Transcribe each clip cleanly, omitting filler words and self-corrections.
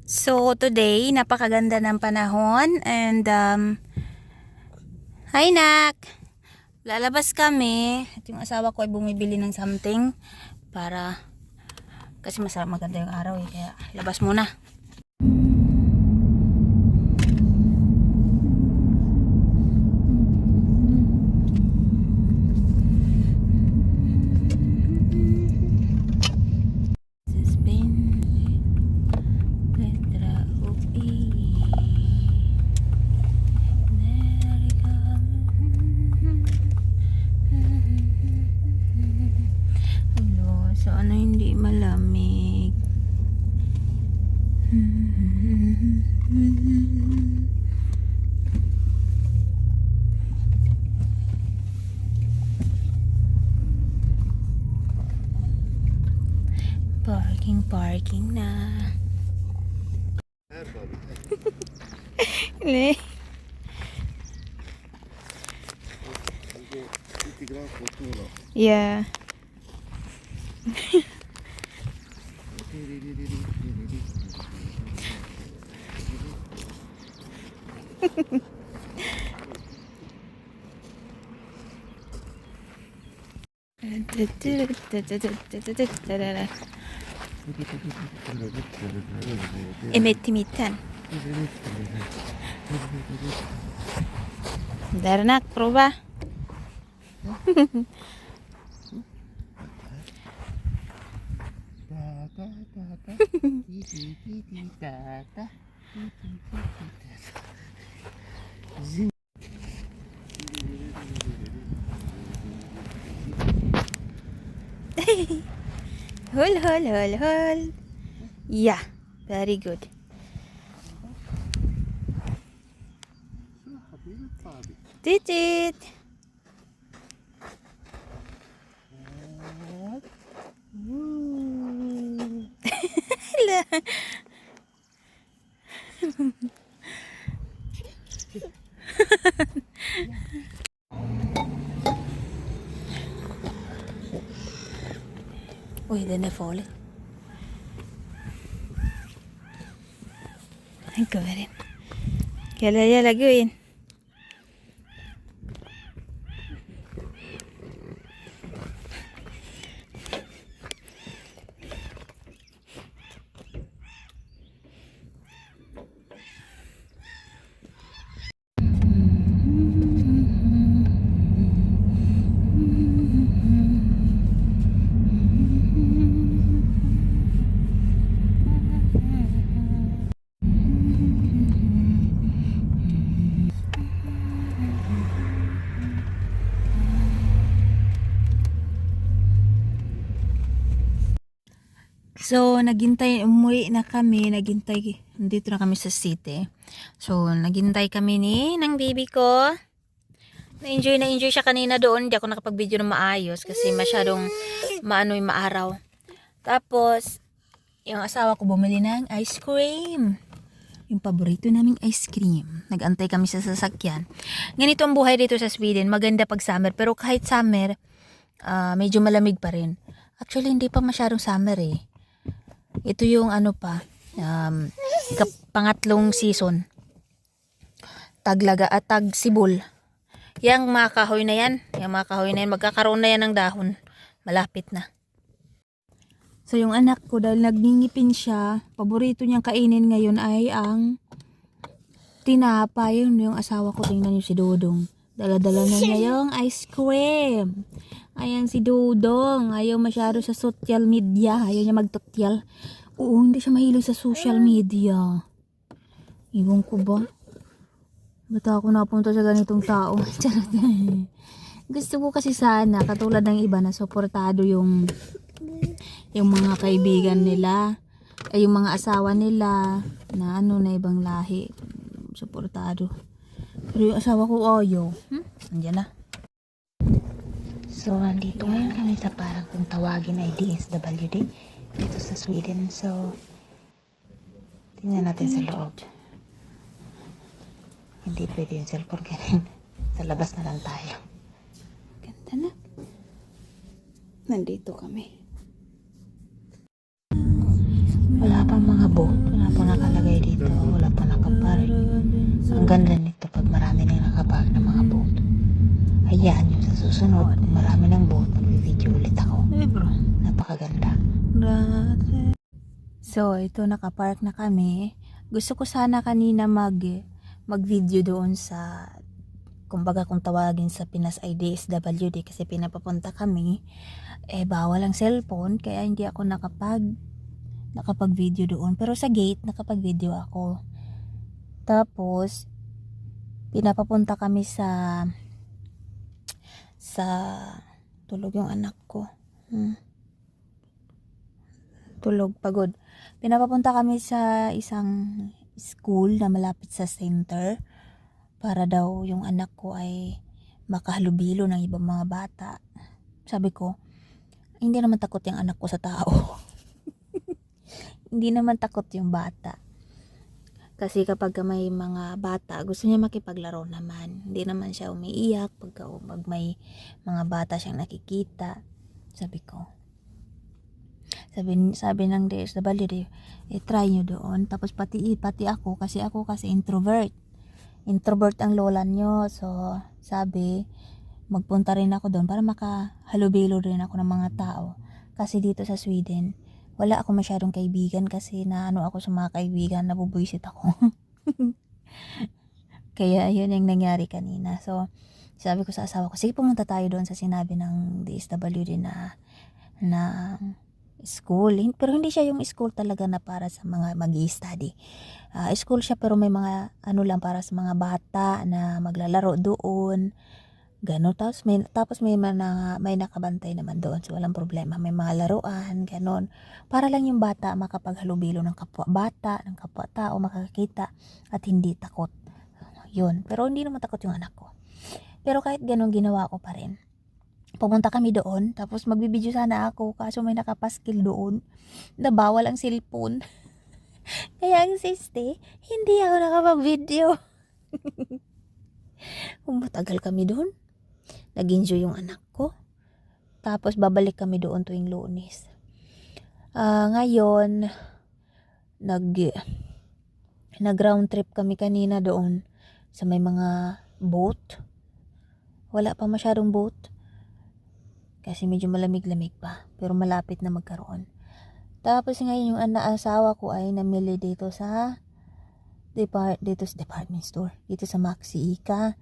So today, napakaganda ng panahon and hi nak! Lalabas kami at yung asawa ko ay bumibili ng something para kasi maganda yung araw kaya labas muna. So ano hindi malamig. Parking na. Le. Yeah. Imit-imitan. Darnak, proba. Hol. Yeah, very good. Titit. Uy, den är farlig. Han kommer in. Yalla gå in. So, umuwi na kami, nandito na kami sa city. So, naghintay kami ng baby ko. Na-enjoy siya kanina doon. Hindi ako nakapag-video ng maayos kasi masyadong maaraw. Tapos, yung asawa ko bumili ng ice cream. Yung paborito naming ice cream. Nag-antay kami sa sasakyan. Ganito ang buhay dito sa Sweden. Maganda pag summer. Pero kahit summer, medyo malamig pa rin. Actually, hindi pa masyadong summer eh. Ito yung pangatlong season. Taglaga at tagsibol. Yang mga kahoy na yan, magkakaroon na yan ng dahon. Malapit na. So yung anak ko dahil nagningipin siya, paborito niyang kainin ngayon ay ang tinapay. Yung asawa ko, tingnan niyo si Dodong. Dala-dala na niya yung ice cream. Ayan si Dodong. Ayaw masyado sa social media. Ayaw niya magtotyal. Oo, hindi siya mahilig sa social media. Iwan ko ba? Ba't ako napunta sa ganitong tao? Gusto ko kasi sana, katulad ng iba na suportado yung mga kaibigan nila. Ay yung mga asawa nila na na ibang lahi. Suportado. Pero yung asawa ko ayaw. Andiyan na. So, andito ngayon kami sa parang kung tawagin ay DSWD dito sa Sweden. So, tingnan natin sa loob. Hindi pwede yung cellphone ganun. Sa labas na lang tayo. Ganda na. Nandito kami. Wala pang mga boat. Wala pang nakalagay. ganda nito pag marami nang nakapag ng mga boat. Hayaan nyo sa susunod, kung marami ng boat, mag-video ulit ako. Bro. Napakaganda. So, ito nakapark na kami. Gusto ko sana kanina mag-video doon sa, kumbaga kung tawagin sa Pinas ay DSWD, kasi pinapapunta kami. Bawal ang cellphone, kaya hindi ako nakapag-video doon. Pero sa gate, nakapag-video ako. Tapos, pinapapunta kami sa tulog yung anak ko. Tulog, pagod. Pinapapunta kami sa isang school na malapit sa center para daw yung anak ko ay makahalubilo ng ibang mga bata. Sabi ko, hindi naman takot yung anak ko sa tao. Hindi naman takot yung bata. Kasi kapag may mga bata, gusto niya makipaglaro naman. Hindi naman siya umiiyak pag may mga bata siyang nakikita. Sabi ko. Sabi ng DSWD, try nyo doon. Tapos pati ako kasi introvert. Introvert ang lola nyo. So, sabi, magpunta rin ako doon para makahalubilo rin ako ng mga tao. Kasi dito sa Sweden, wala ako masyadong kaibigan kasi ako sa mga kaibigan, nabubwisit ako. Kaya yun yung nangyari kanina. So, sabi ko sa asawa ko, sige pumunta tayo doon sa sinabi ng DSWD na school. Pero hindi siya yung school talaga na para sa mga mag-i-study. School siya pero may mga lang para sa mga bata na maglalaro doon. Ganon. Tapos may nakabantay naman doon. So walang problema. May mga laruan, ganon. Para lang yung bata makapaghalubilo ng kapwa bata, ng kapwa tao, makakita at hindi takot. Yun. Pero hindi naman takot yung anak ko. Pero kahit ganon, ginawa ko pa rin. Pumunta kami doon, tapos magbibideo sana ako, kaso may nakapaskil doon na bawal ang cellphone. Kaya ang siste, hindi ako nakapag-video. Matagal kami doon. Nag-enjoy yung anak ko. Tapos babalik kami doon tuwing Lunes. Ngayon, nag-round trip kami kanina doon sa may mga boat. Wala pa masyadong boat. Kasi medyo malamig-lamig pa. Pero malapit na magkaroon. Tapos ngayon yung asawa ko ay namili dito sa department store. Dito sa Maxi Ika.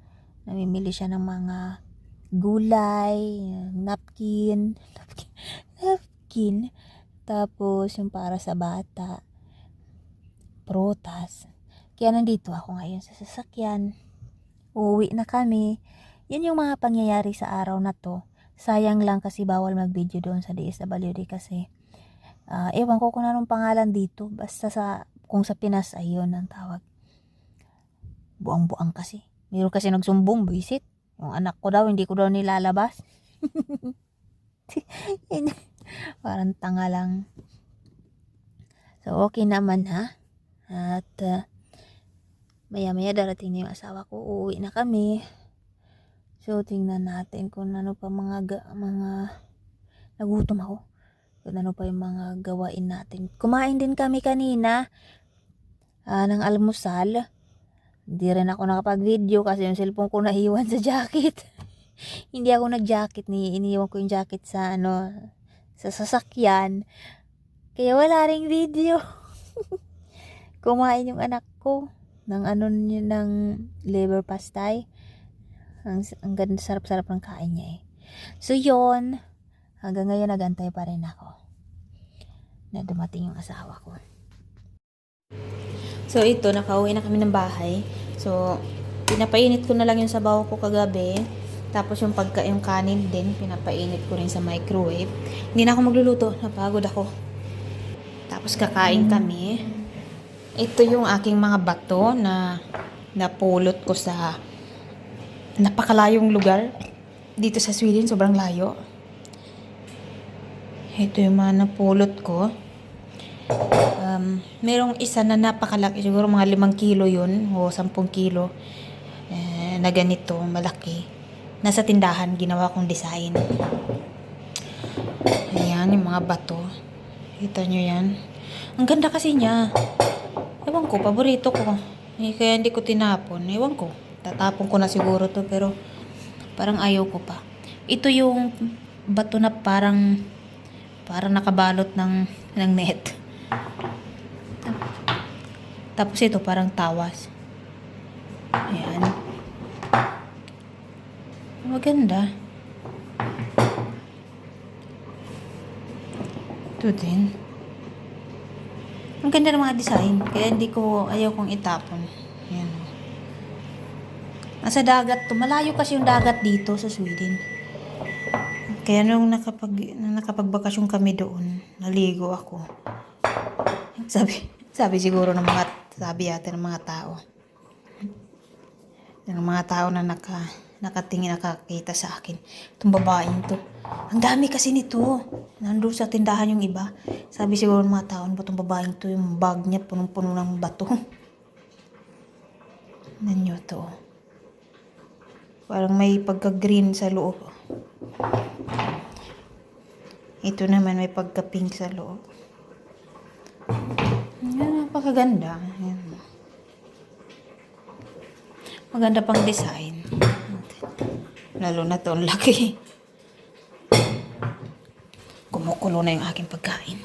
Namimili siya ng mga gulay, napkin. Tapos yung para sa bata. Prutas. Kaya nandito ako ngayon sa sasakyan. Uuwi na kami. Yun yung mga pangyayari sa araw na to. Sayang lang kasi bawal mag-video doon sa DSWD kasi ewan ko kung anong pangalan dito. Basta kung sa Pinas ay yun ang tawag. Buang-buang kasi. Meron kasi nagsumbong, visit. Yung anak ko daw, hindi ko daw nilalabas. Parang tanga lang. So okay naman ha. At maya-maya darating na yung asawa ko. Uuwi na kami. So, tingnan natin kung ano pa mga nagutom ako. Kung ano pa yung mga gawain natin. Kumain din kami kanina ng almusal. Hindi rin ako nakapag-video kasi yung cellphone ko naiwan sa jacket. Hindi ako nag-jacket. Iniwan ko yung jacket sa sa sasakyan. Kaya wala ring video. Kumain yung anak ko ng ng liver pastay. Ang ganda, sarap-sarap ng kain niya eh. So yun, hanggang ngayon nagantay pa rin ako na dumating yung asawa ko. So ito, nakauwi na kami ng bahay. So pinapainit ko na lang yung sabaw ko kagabi. Tapos yung kanin din, pinapainit ko rin sa microwave. Hindi na ako magluluto, napagod ako. Tapos kakain kami. Ito yung aking mga bato na napulot ko sa napakalayong lugar dito sa Sweden, sobrang layo. Ito yung mga napulot ko. Merong isa na napakalaki, siguro mga 5 kilo yun o 10 kilo na ganito, malaki. Nasa tindahan, ginawa kong design. Ayan, yung mga bato. Kita nyo yan. Ang ganda kasi niya. Ewan ko, paborito ko. Eh, kaya hindi ko tinapon. Ewan ko. Tatapon ko na siguro to, pero parang ayaw ko pa. Ito yung bato na parang nakabalot ng net. Tapos ito parang tawas. Ayan. Maganda. Ito din. Ang ganda ng mga design. Kaya ayaw kong itapon. Ayan. Nasa dagat to. Malayo kasi yung dagat dito sa Sweden. Kaya nung nakapagbakasyon kami doon, naligo ako. Sabi siguro sabi yata ng mga tao. Ng mga tao na nakatingin, nakakita sa akin. Itong babaeng to. Ang dami kasi nito. Nandun sa tindahan yung iba. Sabi siguro ng mga tao, ano ba itong babaeng to? Yung bag niya punong-puno ng bato. Nanyo to. Parang may pagka-green sa loob. Ito naman may pagka-pink sa loob. Yan, napakaganda. Yan. Maganda pang design. Lalo na to, ang laki. Kumukulo na yung aking pagkain.